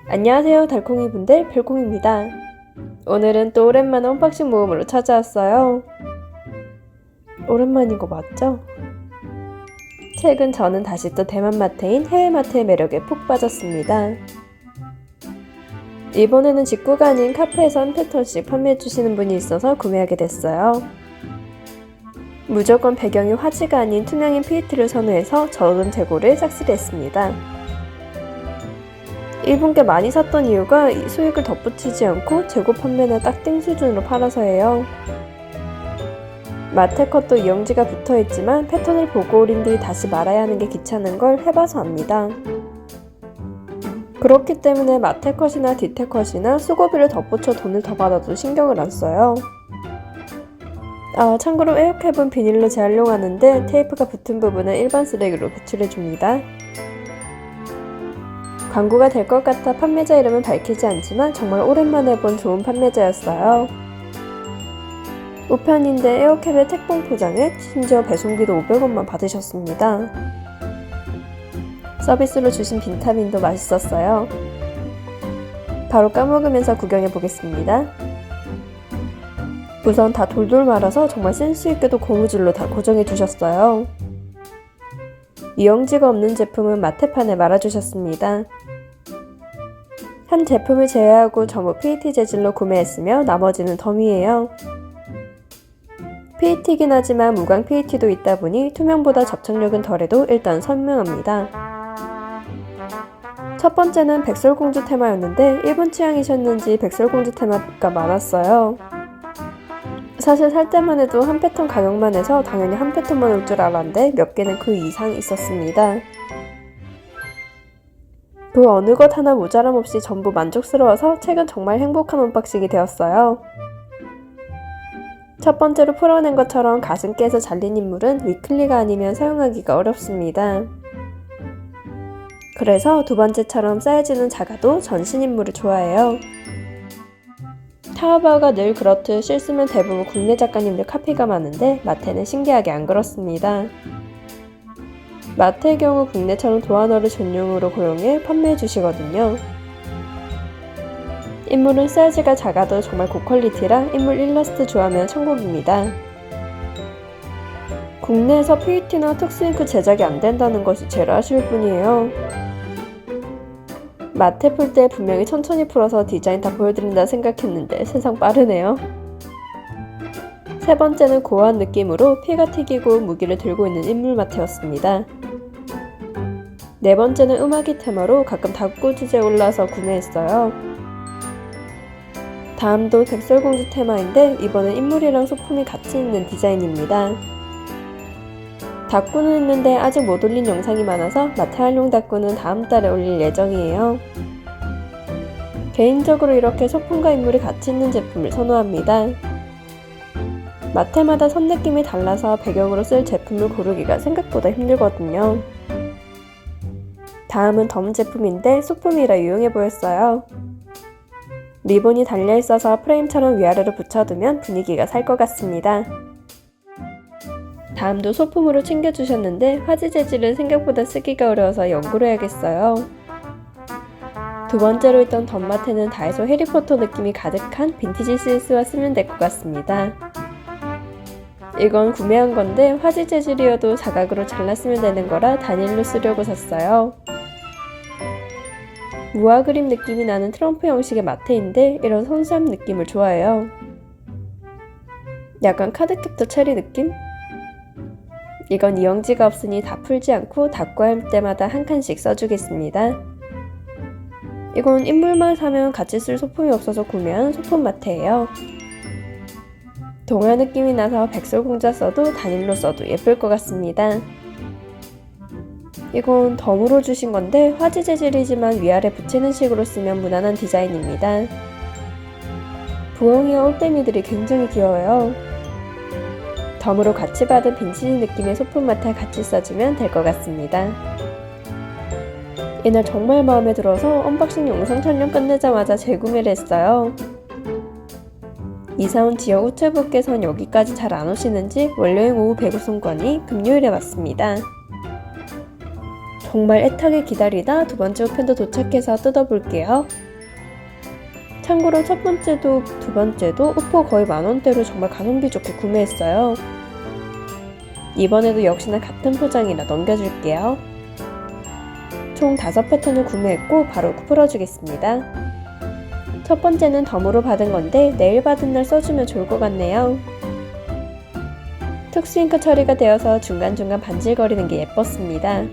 안녕하세요 달콩이 분들, 별콩입니다. 오늘은 또 오랜만에 언박싱 모음으로 찾아왔어요. 오랜만인 거 맞죠? 최근 저는 다시 또 대만 마트인 해외마트의 매력에 푹 빠졌습니다. 이번에는 직구가 아닌 카페에서 한 패턴씩 판매해주시는 분이 있어서 구매하게 됐어요. 무조건 배경이 화지가 아닌 투명인 PET를 선호해서 적은 재고를 싹쓸이했습니다. 일본께 많이 샀던 이유가 수익을 덧붙이지 않고 재고 판매나 딱띵 수준으로 팔아서예요. 마테컷도 이영지가 붙어있지만 패턴을 보고 오린 뒤 다시 말아야 하는 게 귀찮은 걸 해봐서 압니다. 그렇기 때문에 마테컷이나 디테컷이나 수고비를 덧붙여 돈을 더 받아도 신경을 안 써요. 참고로 에어캡은 비닐로 재활용하는데 테이프가 붙은 부분은 일반 쓰레기로 배출해줍니다. 광고가 될 것 같아 판매자 이름은 밝히지 않지만 정말 오랜만에 본 좋은 판매자였어요. 우편인데 에어캡에 택봉 포장에 심지어 배송비도 500원만 받으셨습니다. 서비스로 주신 비타민도 맛있었어요. 바로 까먹으면서 구경해보겠습니다. 우선 다 돌돌 말아서 정말 센스있게도 고무줄로 다 고정해주셨어요. 이영지가 없는 제품은 마테판에 말아주셨습니다. 한 제품을 제외하고 전부 PET 재질로 구매했으며 나머지는 덤이에요. PET이긴 하지만 무광 PET도 있다 보니 투명보다 접착력은 덜해도 일단 선명합니다. 첫 번째는 백설공주 테마였는데 일본 취향이셨는지 백설공주 테마가 많았어요. 사실 살 때만 해도 한 패턴 가격만 해서 당연히 한 패턴만 올 줄 알았는데 몇 개는 그 이상 있었습니다. 그 어느 것 하나 모자람 없이 전부 만족스러워서 최근 정말 행복한 언박싱이 되었어요. 첫 번째로 풀어낸 것처럼 가슴께에서 잘린 인물은 위클리가 아니면 사용하기가 어렵습니다. 그래서 두 번째처럼 사이즈는 작아도 전신 인물을 좋아해요. 타오바오가 늘 그렇듯 실수면 대부분 국내 작가님들 카피가 많은데 마테는 신기하게 안 그렇습니다. 마테의 경우 국내처럼 도안어를 전용으로 고용해 판매해 주시거든요. 인물은 사이즈가 작아도 정말 고퀄리티라 인물 일러스트 좋아하면 천국입니다. 국내에서 PET나 특수잉크 제작이 안 된다는 것이 제일 아쉬울 뿐이에요. 마테 풀 때 분명히 천천히 풀어서 디자인 다 보여드린다 생각했는데 세상 빠르네요. 세 번째는 고어한 느낌으로 피가 튀기고 무기를 들고 있는 인물 마테였습니다. 네 번째는 음악이 테마로 가끔 다꾸 주제에 올라서 구매했어요. 다음도 백설공주 테마인데 이번엔 인물이랑 소품이 같이 있는 디자인입니다. 다꾸는 있는데 아직 못 올린 영상이 많아서 마테 활용 다꾸는 다음 달에 올릴 예정이에요. 개인적으로 이렇게 소품과 인물이 같이 있는 제품을 선호합니다. 마테마다 선 느낌이 달라서 배경으로 쓸 제품을 고르기가 생각보다 힘들거든요. 다음은 덤 제품인데 소품이라 유용해 보였어요. 리본이 달려있어서 프레임처럼 위아래로 붙여두면 분위기가 살 것 같습니다. 다음도 소품으로 챙겨주셨는데 화지 재질은 생각보다 쓰기가 어려워서 연구를 해야겠어요. 두 번째로 있던 덤마테는 다이소 해리포터 느낌이 가득한 빈티지 스위스와 쓰면 될 것 같습니다. 이건 구매한 건데 화지 재질이어도 사각으로 잘랐으면 되는 거라 단일로 쓰려고 샀어요. 무화 그림 느낌이 나는 트럼프 형식의 마테인데 이런 선수함 느낌을 좋아해요. 약간 카드캡터 체리 느낌? 이건 이영지가 없으니 다 풀지 않고 닦고 할 때마다 한 칸씩 써주겠습니다. 이건 인물만 사면 같이 쓸 소품이 없어서 구매한 소품 마테예요. 동화 느낌이 나서 백설공주 써도 단일로 써도 예쁠 것 같습니다. 이건 덤으로 주신 건데 화지 재질이지만 위아래 붙이는 식으로 쓰면 무난한 디자인입니다. 부엉이와 올빼미들이 굉장히 귀여워요. 덤으로 같이 받은 빈티지 느낌의 소품 마테 같이 써주면 될 것 같습니다. 이날 정말 마음에 들어서 언박싱 영상 촬영 끝내자마자 재구매를 했어요. 이사 온 지역 우체부께선 여기까지 잘 안 오시는지 월요일 오후 배구송권이 금요일에 왔습니다. 정말 애타게 기다리다 두 번째 우편도 도착해서 뜯어볼게요. 참고로 첫 번째도 두 번째도 우포 거의 만원대로 정말 가성비 좋게 구매했어요. 이번에도 역시나 같은 포장이라 넘겨줄게요. 총 5패턴을 구매했고 바로 풀어주겠습니다. 첫 번째는 덤으로 받은 건데 내일 받은 날 써주면 좋을 것 같네요. 특수 잉크 처리가 되어서 중간중간 반질거리는 게 예뻤습니다.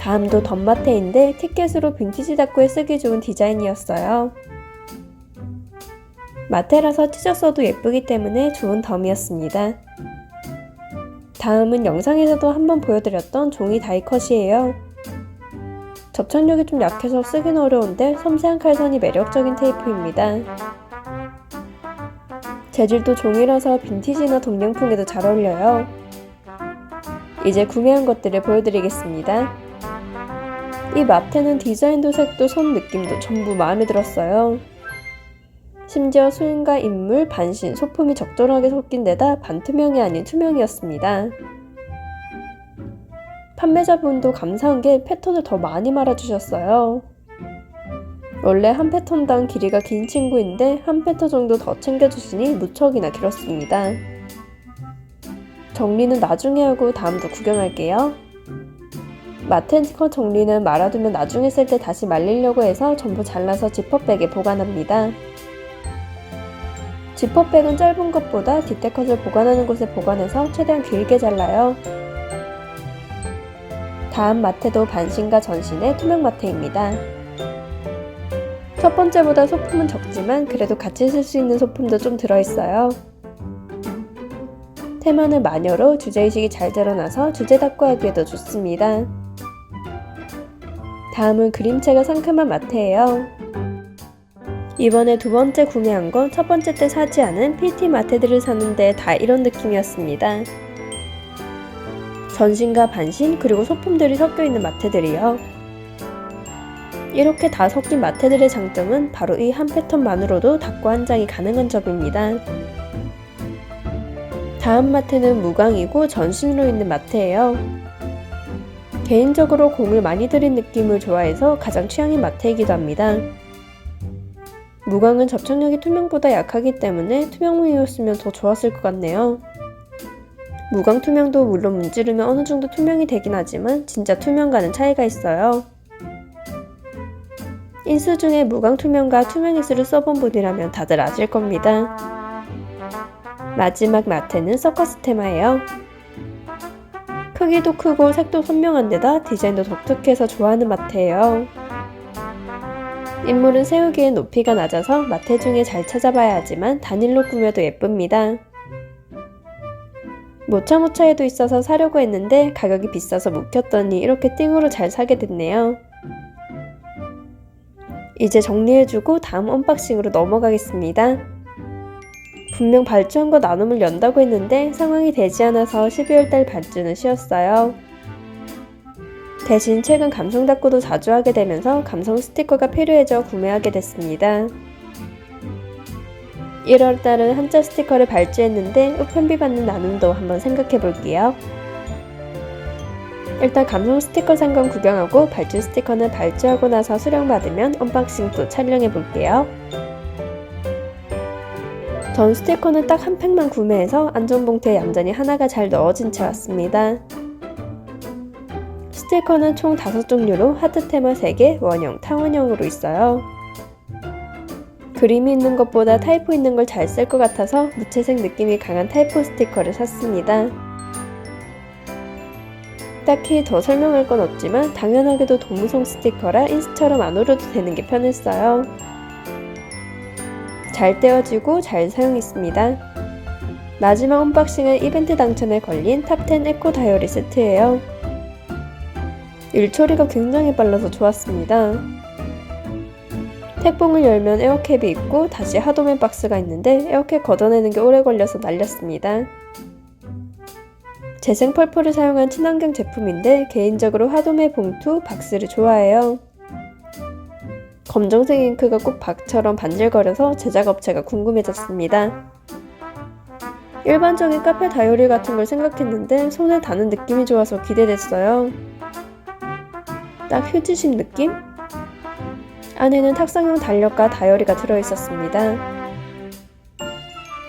다음도 덤 마테인데 티켓으로 빈티지 다꾸에 쓰기 좋은 디자인이었어요. 마테라서 티셔 써도 예쁘기 때문에 좋은 덤이었습니다. 다음은 영상에서도 한번 보여드렸던 종이 다이컷이에요. 접착력이 좀 약해서 쓰긴 어려운데 섬세한 칼선이 매력적인 테이프입니다. 재질도 종이라서 빈티지나 동양풍에도 잘 어울려요. 이제 구매한 것들을 보여드리겠습니다. 이 마테는 디자인도 색도 손 느낌도 전부 마음에 들었어요. 심지어 수인과 인물, 반신, 소품이 적절하게 섞인 데다 반투명이 아닌 투명이었습니다. 판매자분도 감사한 게 패턴을 더 많이 말아주셨어요. 원래 한 패턴당 길이가 긴 친구인데 한 패턴 정도 더 챙겨주시니 무척이나 길었습니다. 정리는 나중에 하고 다음도 구경할게요. 마테 컷 정리는 말아두면 나중에 쓸 때 다시 말리려고 해서 전부 잘라서 지퍼백에 보관합니다. 지퍼백은 짧은 것보다 뒷대컷을 보관하는 곳에 보관해서 최대한 길게 잘라요. 다음 마테도 반신과 전신의 투명 마테입니다. 첫 번째보다 소품은 적지만 그래도 같이 쓸 수 있는 소품도 좀 들어있어요. 테마는 마녀로 주제의식이 잘 드러나서 주제 다꾸하기에도 좋습니다. 다음은 그림체가 상큼한 마테예요. 이번에 두 번째 구매한 건 첫 번째 때 사지 않은 PT 마테들을 샀는데 다 이런 느낌이었습니다. 전신과 반신 그리고 소품들이 섞여있는 마테들이요. 이렇게 다 섞인 마테들의 장점은 바로 이 한 패턴만으로도 다꾸 한 장이 가능한 점입니다. 다음 마테는 무광이고 전신으로 있는 마테예요. 개인적으로 공을 많이 들인 느낌을 좋아해서 가장 취향인 마테이기도 합니다. 무광은 접착력이 투명보다 약하기 때문에 투명무이였으면 더 좋았을 것 같네요. 무광 투명도 물론 문지르면 어느 정도 투명이 되긴 하지만 진짜 투명과는 차이가 있어요. 인수 중에 무광 투명과 투명 인수를 써본 분이라면 다들 아실 겁니다. 마지막 마테는 서커스 테마예요. 크기도 크고 색도 선명한 데다 디자인도 독특해서 좋아하는 마테예요. 인물은 세우기엔 높이가 낮아서 마테 중에 잘 찾아봐야 하지만 단일로 꾸며도 예쁩니다. 모차모차에도 있어서 사려고 했는데 가격이 비싸서 묵혔더니 이렇게 띵으로 잘 사게 됐네요. 이제 정리해주고 다음 언박싱으로 넘어가겠습니다. 분명 발주한 거 나눔을 연다고 했는데 상황이 되지 않아서 12월달 발주는 쉬었어요. 대신 최근 감성 다꾸도 자주 하게 되면서 감성 스티커가 필요해져 구매하게 됐습니다. 1월달은 한자 스티커를 발주했는데 우편비 받는 나눔도 한번 생각해볼게요. 일단 감성 스티커 산 건 구경하고 발주 스티커는 발주하고 나서 수령받으면 언박싱 또 촬영해볼게요. 전 스티커는 딱 한 팩만 구매해서 안전봉투에 얌전히 하나가 잘 넣어진 채 왔습니다. 스티커는 총 5종류로 하트 테마 3개, 원형, 탕원형으로 있어요. 그림이 있는 것보다 타이포 있는 걸 잘 쓸 것 같아서 무채색 느낌이 강한 타이포 스티커를 샀습니다. 딱히 더 설명할 건 없지만 당연하게도 도무송 스티커라 인스처럼 안 오려도 되는 게 편했어요. 잘 떼어지고 잘 사용했습니다. 마지막 언박싱은 이벤트 당첨에 걸린 탑10 에코 다이어리 세트예요. 일처리가 굉장히 빨라서 좋았습니다. 택봉을 열면 에어캡이 있고 다시 하도면 박스가 있는데 에어캡 걷어내는 게 오래 걸려서 날렸습니다. 재생 펄프를 사용한 친환경 제품인데 개인적으로 하도메 봉투, 박스를 좋아해요. 검정색 잉크가 꼭 박처럼 반질거려서 제작업체가 궁금해졌습니다. 일반적인 카페 다이어리 같은 걸 생각했는데 손에 닿는 느낌이 좋아서 기대됐어요. 딱 휴지심 느낌? 안에는 탁상용 달력과 다이어리가 들어있었습니다.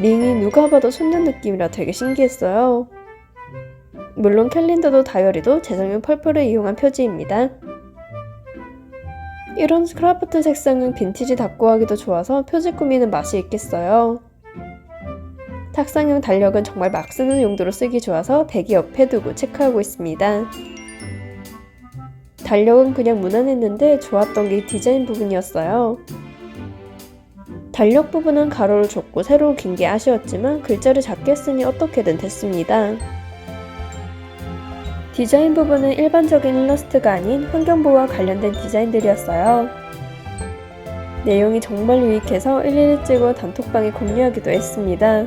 링이 누가 봐도 손년 느낌이라 되게 신기했어요. 물론 캘린더도 다이어리도 재성용 펄플을 이용한 표지입니다. 이런 크라프트 색상은 빈티지 닦고하기도 좋아서 표지 꾸미는 맛이 있겠어요. 탁상용 달력은 정말 막 쓰는 용도로 쓰기 좋아서 백이 옆에 두고 체크하고 있습니다. 달력은 그냥 무난했는데 좋았던 게 디자인 부분이었어요. 달력 부분은 가로를 좁고 세로로 긴 게 아쉬웠지만 글자를 작게 쓰니 어떻게든 됐습니다. 디자인 부분은 일반적인 일러스트가 아닌 환경보호와 관련된 디자인들이었어요. 내용이 정말 유익해서 일일이 찍어 단톡방에 공유하기도 했습니다.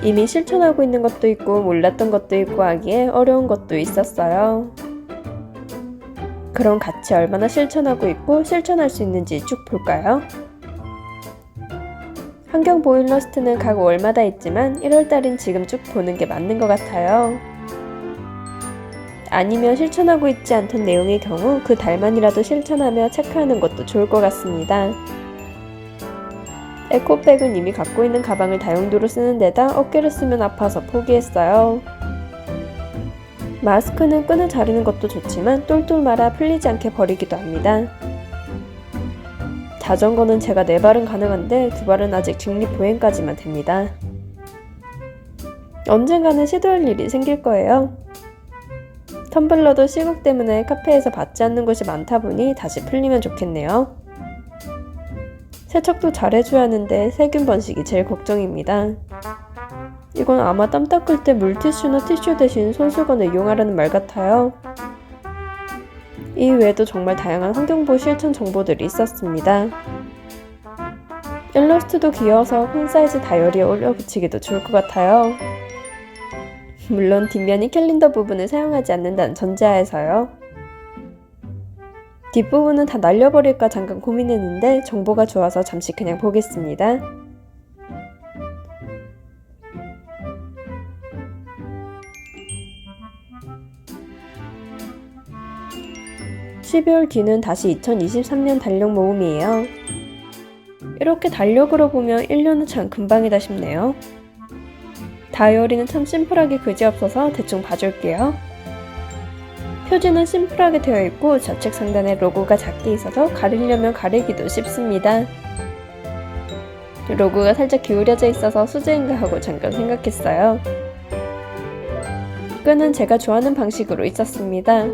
이미 실천하고 있는 것도 있고 몰랐던 것도 있고 하기에 어려운 것도 있었어요. 그럼 같이 얼마나 실천하고 있고 실천할 수 있는지 쭉 볼까요? 환경보호 일러스트는 각 월마다 있지만 1월달인 지금 쭉 보는 게 맞는 것 같아요. 아니면 실천하고 있지 않던 내용의 경우 그 달만이라도 실천하며 체크하는 것도 좋을 것 같습니다. 에코백은 이미 갖고 있는 가방을 다용도로 쓰는 데다 어깨를 쓰면 아파서 포기했어요. 마스크는 끈을 자르는 것도 좋지만 똘똘 말아 풀리지 않게 버리기도 합니다. 자전거는 제가 4발은 가능한데 2발은 아직 직립보행까지만 됩니다. 언젠가는 시도할 일이 생길 거예요. 텀블러도 시국 때문에 카페에서 받지 않는 곳이 많다 보니 다시 풀리면 좋겠네요. 세척도 잘 해줘야 하는데 세균 번식이 제일 걱정입니다. 이건 아마 땀 닦을 때 물티슈나 티슈 대신 손수건을 이용하라는 말 같아요. 이 외에도 정말 다양한 환경보호 실천 정보들이 있었습니다. 일러스트도 귀여워서 큰 사이즈 다이어리에 올려붙이기도 좋을 것 같아요. 물론 뒷면이 캘린더 부분을 사용하지 않는다는 전제하에서요. 뒷부분은 다 날려버릴까 잠깐 고민했는데 정보가 좋아서 잠시 그냥 보겠습니다. (12월) 뒤는 다시 2023년 달력 모음이에요. 이렇게 달력으로 보면 1년은 참 금방이다 싶네요. 다이어리는 참 심플하게 그지없어서 대충 봐줄게요. 표지는 심플하게 되어 있고 좌측 상단에 로고가 작게 있어서 가리려면 가리기도 쉽습니다. 로고가 살짝 기울여져 있어서 수제인가 하고 잠깐 생각했어요. 끈은 제가 좋아하는 방식으로 있었습니다.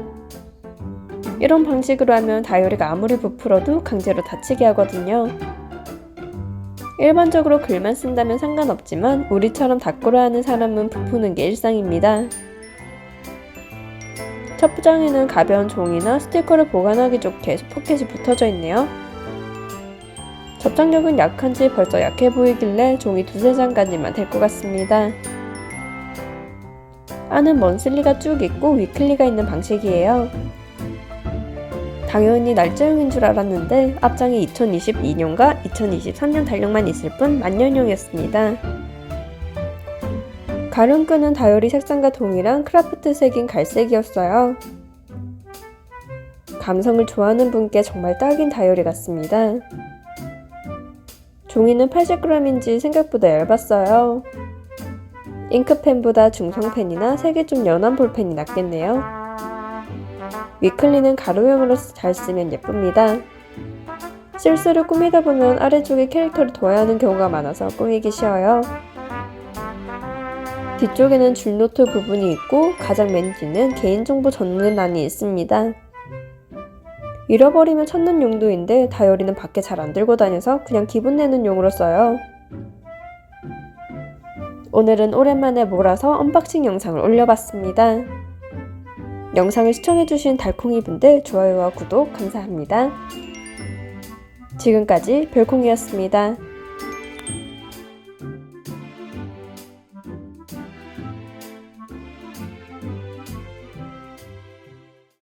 이런 방식으로 하면 다이어리가 아무리 부풀어도 강제로 닫히게 하거든요. 일반적으로 글만 쓴다면 상관없지만 우리처럼 닦고려 하는 사람은 부푸는 게 일상입니다. 첫 장에는 가벼운 종이나 스티커를 보관하기 좋게 포켓이 붙어져 있네요. 접착력은 약한지 벌써 약해 보이길래 종이 2-3장까지만 될 것 같습니다. 안은 먼슬리가 쭉 있고 위클리가 있는 방식이에요. 당연히 날짜용인 줄 알았는데 앞장에 2022년과 2023년 달력만 있을 뿐 만년용이었습니다. 가름끈은 다이어리 색상과 동일한 크라프트색인 갈색이었어요. 감성을 좋아하는 분께 정말 딱인 다이어리 같습니다. 종이는 80g인지 생각보다 얇았어요. 잉크펜보다 중성펜이나 색이 좀 연한 볼펜이 낫겠네요. 위클리는 가로형으로 잘 쓰면 예쁩니다. 실수를 꾸미다 보면 아래쪽에 캐릭터를 둬야 하는 경우가 많아서 꾸미기 쉬워요. 뒤쪽에는 줄노트 부분이 있고 가장 맨 뒤는 개인정보 전문란이 있습니다. 잃어버리면 찾는 용도인데 다이어리는 밖에 잘 안 들고 다녀서 그냥 기분 내는 용으로 써요. 오늘은 오랜만에 몰아서 언박싱 영상을 올려봤습니다. 영상을 시청해주신 달콩이분들 좋아요와 구독 감사합니다. 지금까지 별콩이었습니다.